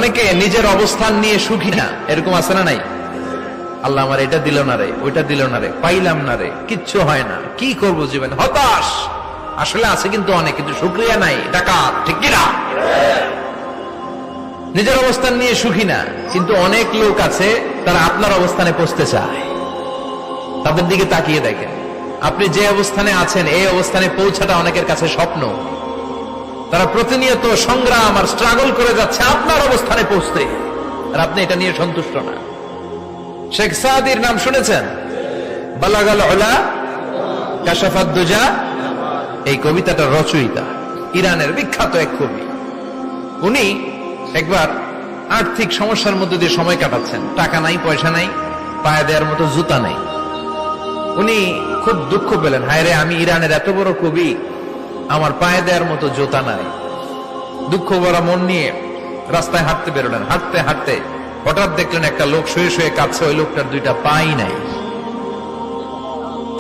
অনেকে নিজের অবস্থান নিয়ে সুখী না, এরকম আছে না নাই? আল্লাহ আমার এটা দিল না রে, ওইটা দিল না রে, পাইলাম না রে, কিচ্ছু হয় না, কি করব জীবনে, হতাশ। আসলে আছে কিন্তু অনেক, কিন্তু শুকরিয়া নাই, ডাকাত, ঠিক কিনা? নিজের অবস্থান নিয়ে সুখী না, কিন্তু অনেক লোক আছে তারা আপনার অবস্থানে পৌঁছতে চায়। তাদের দিকে তাকিয়ে দেখেন, আপনি যে অবস্থানে আছেন এই অবস্থানে পৌঁছাটা অনেকের কাছে স্বপ্ন। তারা প্রতিনিয়ত সংগ্রাম আর স্ট্রাগল করে যাচ্ছে আপনার অবস্থানে পৌঁছতে, আর আপনি এটা নিয়ে সন্তুষ্ট না। শেখ সাদির নাম শুনেছেন? বালাগাল উলা কাশাফাত দুজা, এই কবিতাটার রচয়িতা ইরানের বিখ্যাত এক কবি। উনি একবার আর্থিক সমস্যার মধ্যে দিয়ে সময় কাটাচ্ছেন, টাকা নাই, পয়সা নাই, পায়ে দেওয়ার মতো জুতা নাই। উনি খুব দুঃখ পেলেন, হায় রে, আমি ইরানের এত বড় কবি, আমার পায়ে দেওয়ার মতো জুতা নাই। দুঃখ ভরা মন নিয়ে রাস্তায় হাঁটতে বেরোলেন। হাঁটতে হাঁটতে হঠাৎ দেখলেন একটা লোক শুয়ে শুয়ে কাঁদছে, ওই লোকটার দুইটা পাই নাই,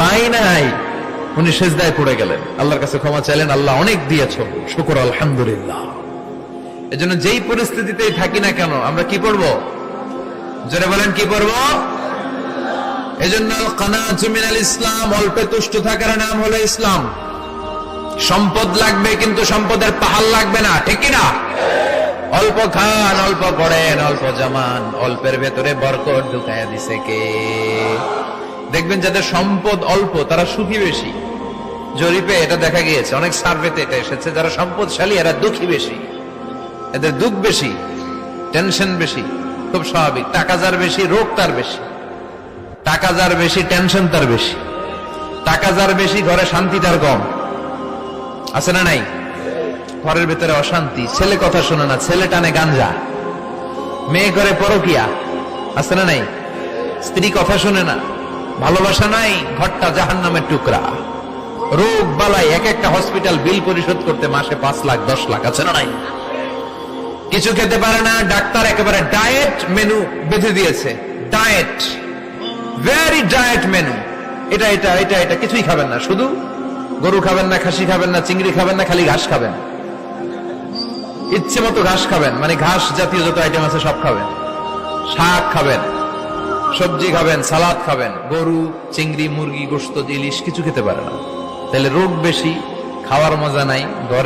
পাই নাই। উনি সেজদায় পড়ে গেলেন, আল্লাহর কাছে ক্ষমা চাইলেন, আল্লাহ অনেক দিয়েছ, শুকর আলহামদুলিল্লাহ। এজন্য যেই পরিস্থিতিতেই থাকি না কেন আমরা কি পড়বো? জোরে বলেন, কি পড়বো? এজন্য কানাতু মিনাল ইসলাম, অল্পে তুষ্ট থাকার নাম হলো ইসলাম। সম্পদ লাগবে কিন্তু সম্পদের পাহাড় লাগবে না, ঠিক কিনা? অল্প খান, অল্প পড়েন, অল্প জমান, অল্পের ভেতরে বরকত ঢুকাইয়া দিছে কে? দেখবেন যাদের সম্পদ অল্প তারা সুখী বেশি। জরিপে এটা দেখা গিয়েছে, অনেক সার্ভেতে এটা এসেছে, যারা সম্পদশালী এরা দুঃখী বেশি, এদের দুঃখ বেশি, টেনশন বেশি। খুব স্বাভাবিক, টাকা যার বেশি রোগ তার বেশি, টাকা যার বেশি টেনশন তার বেশি, টাকা যার বেশি ঘরে শান্তি তার কম। আছে না নাই? ঘরের ভেতরে অশান্তি, ছেলে কথা শোনে না, ছেলে টানে গাঞ্জা, মেয়ে করে পরকিয়া। আছে না নাই? স্ত্রী কথা শোনে না, ভালোবাসা নাই, ঘরটা জাহান্নামের টুকরা। রোগ বালাই, এক একটা হসপিটাল বিল পরিশোধ করতে মাসে 5 লাখ 10 লাখ। আছে না নাই? কিছু খেতে পারে না, ডাক্তার একেবারে ডায়েট মেনু বেঁধে দিয়েছে। ডায়েট, ভেরি ডায়েট মেনু, এটা এটা এটা এটা কিছুই খাবেন না, শুধু গরু খাবেন না, খাসি খাবেন না, চিংড়ি খাবেন না, খালি ঘাস খাবেন। ইচ্ছে মতো ঘাস খাবেন, মানে ঘাস জাতীয় যত আইটেম আছে সব খাবেন। শাক খাবেন, সবজি খাবেন, সালাদ খাবেন। গরু, চিংড়ি, মুরগি, গোশত, ইলিশ কিছু খেতে পারে না। তাহলে রোগ বেশি, খাওয়ার মজা নাই, ঘরে